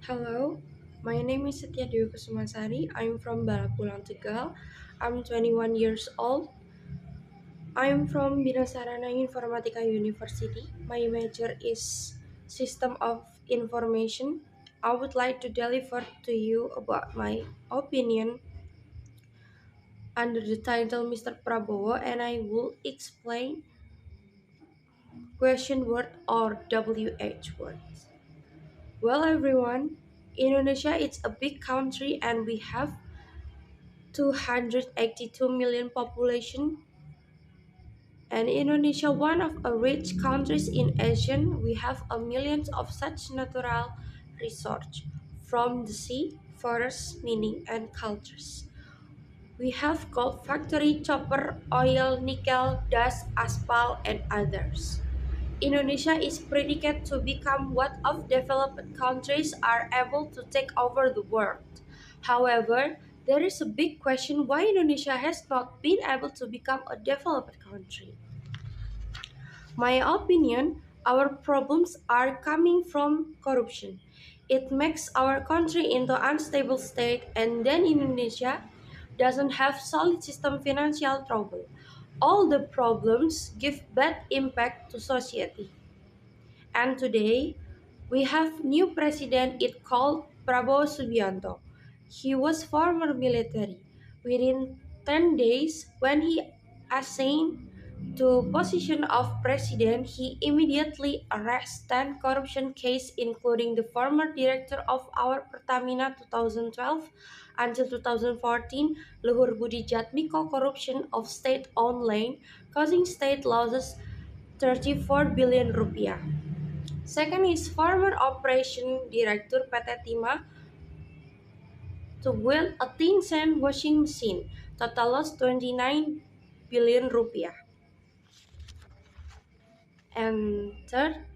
Hello, my name is Setia Dewi Kusumasari. I'm from Balapulang, Tegal. I'm 21 years old. I'm from Binasarana Informatika University. My major is System of Information. I would like to deliver to you about my opinion under the title Mr. Prabowo, and I will explain question word or WH words. Well, everyone, Indonesia is a big country and we have 282 million population, and Indonesia one of a rich countries in Asia. We have a millions of such natural resources from the sea, forests, mining and cultures. We have gold factory, copper, oil, nickel, dust, asphalt and others. Indonesia is predicted to become one of developed countries are able to take over the world. However, there is a big question why Indonesia has not been able to become a developed country. My opinion, our problems are coming from corruption. It makes our country into unstable state and then Indonesia doesn't have solid system financial trouble. All the problems give bad impact to society. And today, we have new president it called Prabowo Subianto. He was former military. Within 10 days, when he assigned to position of president, he immediately arrested 10 corruption case including the former director of our Pertamina 2012 until 2014, Luhur Budi Jatmiko corruption of state-owned land, causing state losses 34 billion rupiah. Second is former operation director PT Timah to build a thin sand washing machine, total loss 29 billion rupiah. And third,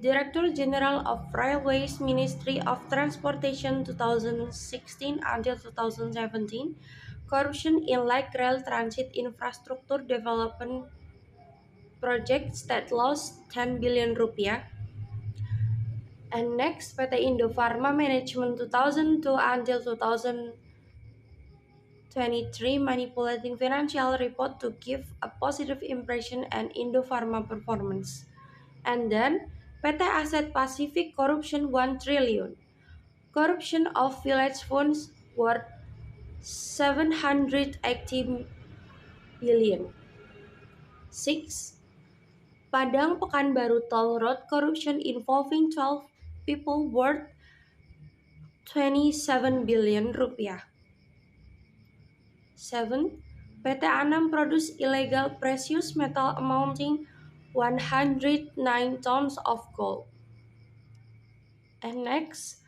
Director General of Railways Ministry of Transportation 2016 until 2017, corruption in light rail transit infrastructure development projects that lost 10 billion rupiah. And next, PT Indofarma Management 2002 until 2023 manipulating financial report to give a positive impression and Indofarma performance. And then, PT Aset Pacific corruption 1 trillion. Corruption of village funds worth 780 billion. 6. Padang Pekanbaru Toll Road corruption involving 12 people worth 27 billion rupiah. 7. PT Anam produce illegal precious metal amounting 109 tons of gold. And next,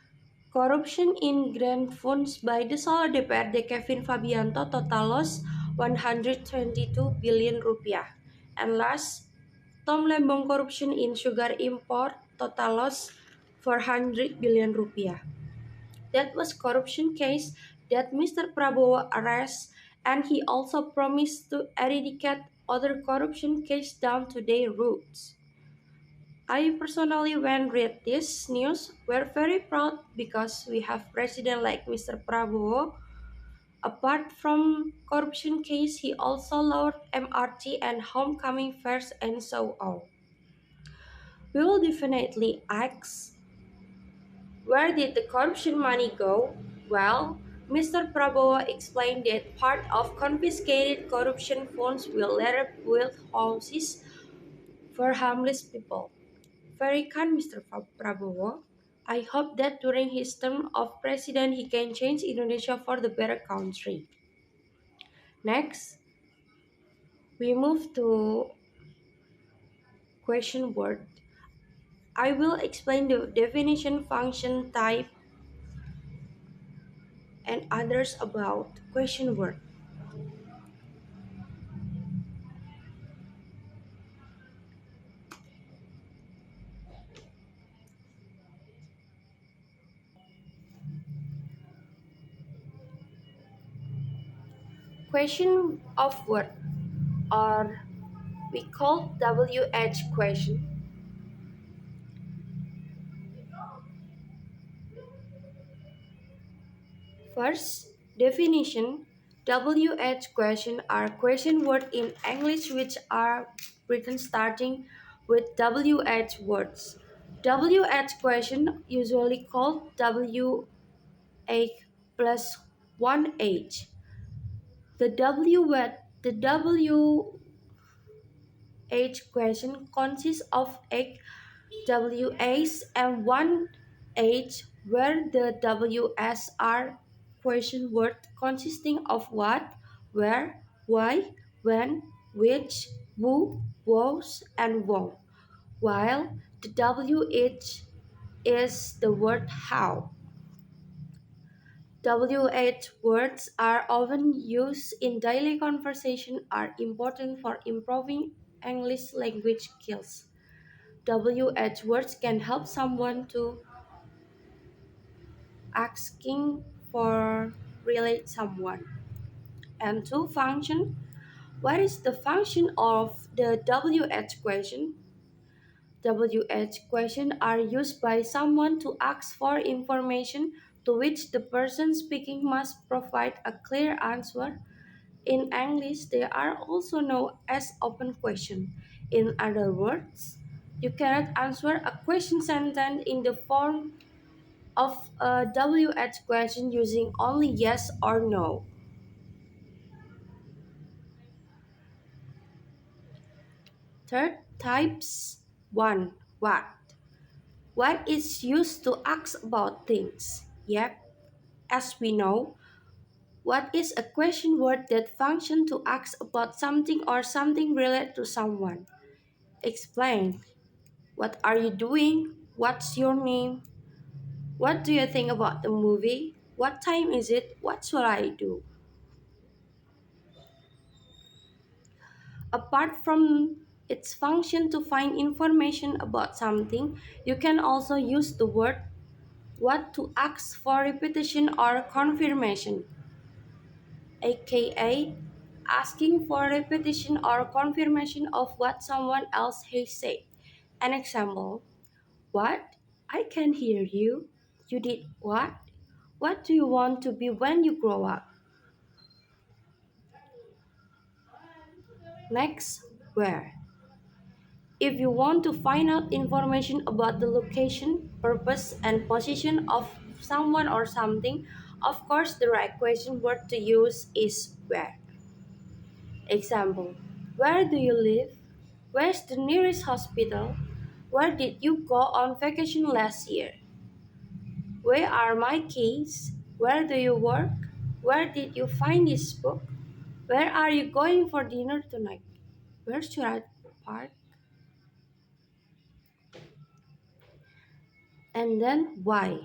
corruption in grant funds by the solo DPRD Kevin Fabianto total loss 122 billion rupiah. And last, Tom Lembong corruption in sugar import total loss 400 billion rupiah. That was corruption case that Mr. Prabowo arrest, and he also promised to eradicate other corruption case down to their roots. I personally when read this news we're very proud because we have president like Mr. Prabowo. Apart from corruption case, he also lowered MRT and homecoming fares and so on. We will definitely ask, where did the corruption money go? Well, Mr. Prabowo explained that part of confiscated corruption funds will later build houses for homeless people. Very kind, Mr. Prabowo. I hope that during his term of president, he can change Indonesia for the better country. Next, we move to question word. I will explain the definition, function, type, and others about question word. Question of word, or we call WH question. First, definition. WH question are question words in English which are written starting with WH words. WH question usually called WH plus 1H. The WH question consists of H WH and one H, where the WS are question word consisting of what, where, why, when, which, who, was, and whom, while the WH is the word how. WH words are often used in daily conversation are important for improving English language skills. WH words can help someone to asking for relate someone. And to function, what is the function of the WH question? WH questions are used by someone to ask for information to which the person speaking must provide a clear answer. In English, they are also known as open question. In other words, you cannot answer a question sentence in the form of a WH question using only yes or no. Third, types 1. What? What is used to ask about things? Yep, as we know, what is a question word that function to ask about something or something related to someone? Explain. What are you doing? What's your name? What do you think about the movie? What time is it? What should I do? Apart from its function to find information about something, you can also use the word what to ask for repetition or confirmation, aka asking for repetition or confirmation of what someone else has said. An example, what? I can hear you. You did what? What do you want to be when you grow up? Next, where? If you want to find out information about the location, purpose, and position of someone or something, of course, the right question word to use is where. Example, where do you live? Where's the nearest hospital? Where did you go on vacation last year? Where are my keys? Where do you work? Where did you find this book? Where are you going for dinner tonight? Where should I park? And then why?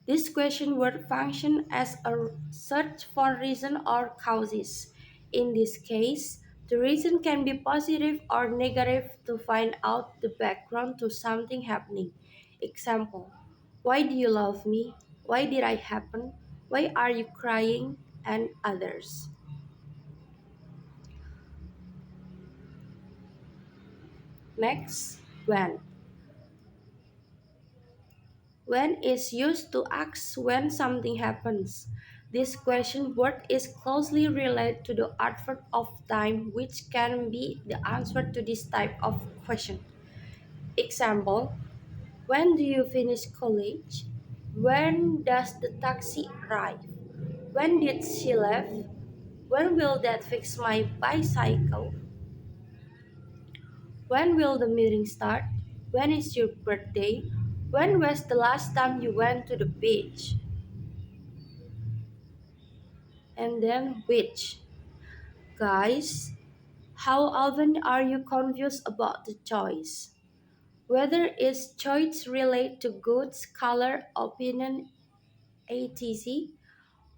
This question word function as a search for reason or causes. In this case, the reason can be positive or negative to find out the background to something happening. Example, why do you love me? Why did I happen? Why are you crying? And others. Next, when. When is used to ask when something happens. This question word is closely related to the adverb of time, which can be the answer to this type of question. Example, when do you finish college? When does the taxi arrive? When did she leave? When will that fix my bicycle? When will the meeting start? When is your birthday? When was the last time you went to the beach? And then which? Guys, how often are you confused about the choice? Whether is choice relate to goods, color, opinion, etc.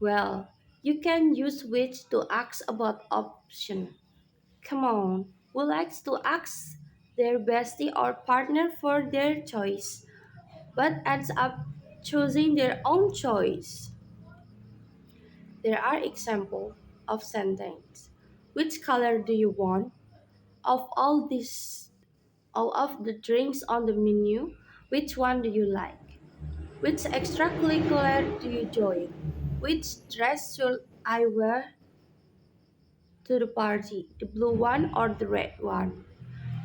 Well, you can use which to ask about option. Come on, who likes to ask their bestie or partner for their choice, but ends up choosing their own choice? There are examples of sentence. Which color do you want? Of all of the drinks on the menu, which one do you like? Which extracurricular do you join? Which dress should I wear to the party? The blue one or the red one?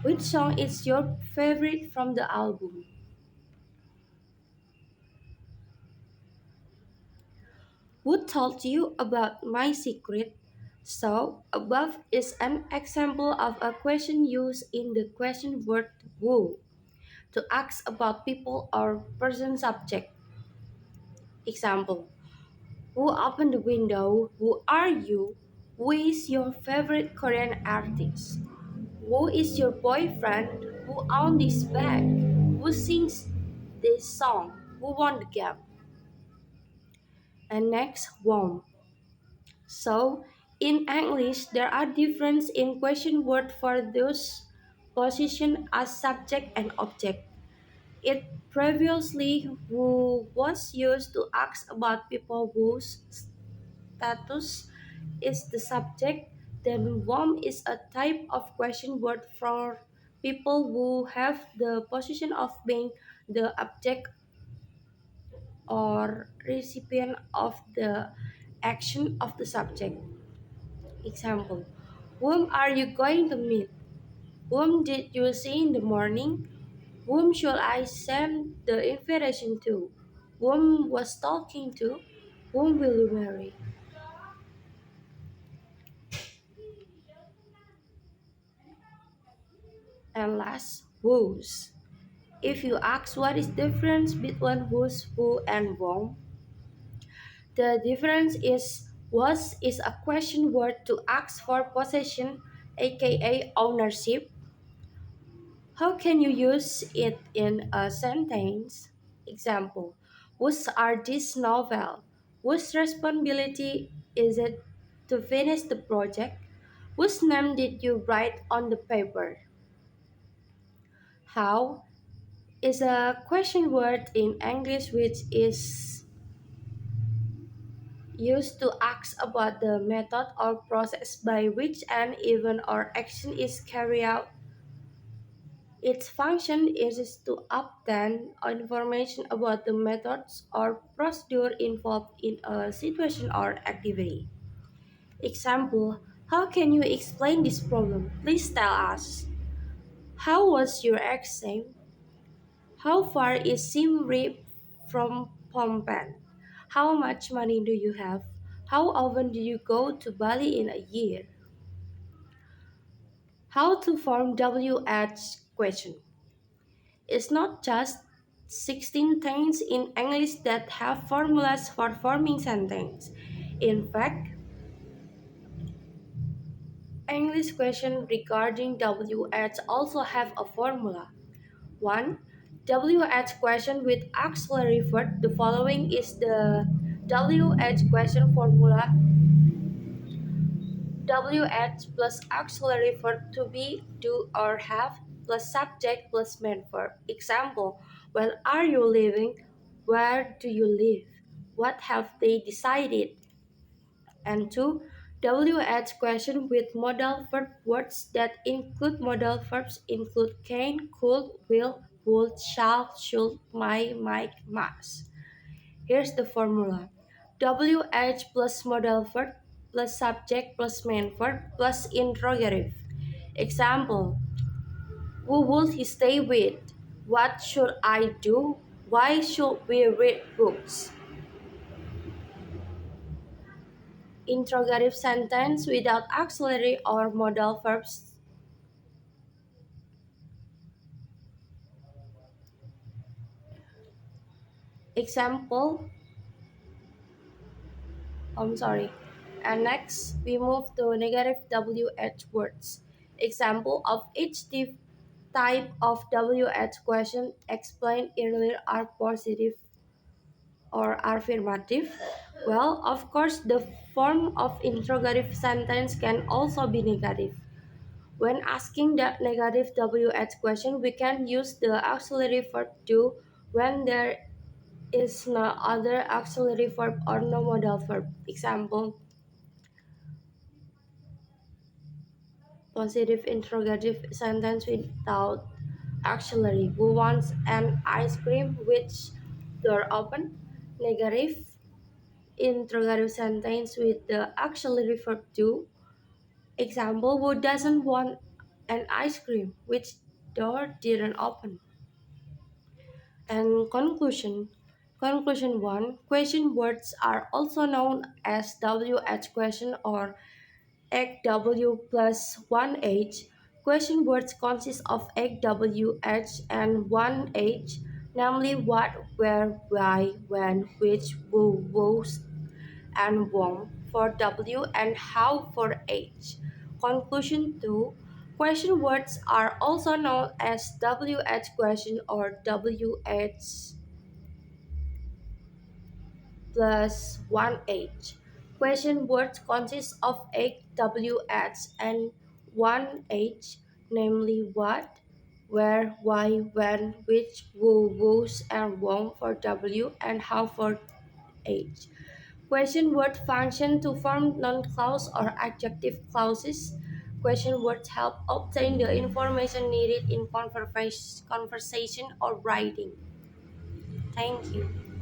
Which song is your favorite from the album? Who told you about my secret? So, above is an example of a question used in the question word who to ask about people or person subject. Example: who opened the window? Who are you? Who is your favorite Korean artist? Who is your boyfriend? Who owns this bag? Who sings this song? Who won the game? And next, warm. So, in English, there are differences in question word for those position as subject and object. It previously who was used to ask about people whose status is the subject, then warm is a type of question word for people who have the position of being the object or recipient of the action of the subject. Example: whom are you going to meet? Whom did you see in the morning? Whom should I send the invitation to? Whom was talking to? Whom will you marry? And last, whose. If you ask what is difference between whose, who, and whom, the difference is was is a question word to ask for possession, aka ownership. How can you use it in a sentence? Example: whose are this novel? Whose responsibility is it to finish the project? Whose name did you write on the paper? How is a question word in English which is used to ask about the method or process by which an event or action is carried out. Its function is to obtain information about the methods or procedure involved in a situation or activity. Example: how can you explain this problem? Please tell us. How was your exam? How far is Siem Reap from Phnom Penh? How much money do you have? How often do you go to Bali in a year? How to form WH question. It's not just 16 things in English that have formulas for forming sentences. In fact, English questions regarding WH also have a formula. 1. WH question with auxiliary verb. The following is the WH question formula. WH plus auxiliary verb to be, do, or have plus subject plus main verb. Example: where are you living? Where do you live? What have they decided? And 2. WH question with modal verb. Words that include modal verbs include can, could, will, would, shall, should, might, must. Here's the formula: WH plus modal verb plus subject plus main verb plus interrogative. Example: who would he stay with? What should I do? Why should we read books? Interrogative sentence without auxiliary or modal verbs. Example, I'm sorry. And next, we move to negative WH words. Example of each type of WH question explained earlier are positive or affirmative. Well, of course, the form of interrogative sentence can also be negative. When asking the negative WH question, we can use the auxiliary verb do when there is no other auxiliary verb or no modal verb. Example, positive interrogative sentence without auxiliary. Who wants an ice cream? Which door open, negative, interrogative sentence with the actually referred to. Example, who doesn't want an ice cream? Which door didn't open? And conclusion. Conclusion 1. Question words are also known as WH question or egg W plus 1H. Question words consist of egg WH and 1H, namely what, where, why, when, which, who, whose, and whom for W and how for H. Conclusion 2. Question words are also known as WH question or WH plus 1H. Question words consist of 8 WH and 1H, namely what, where, why, when, which, who, whose, and whom for W and how for H. Question word function to form noun clause or adjective clauses. Question words help obtain the information needed in conversation or writing. Thank you.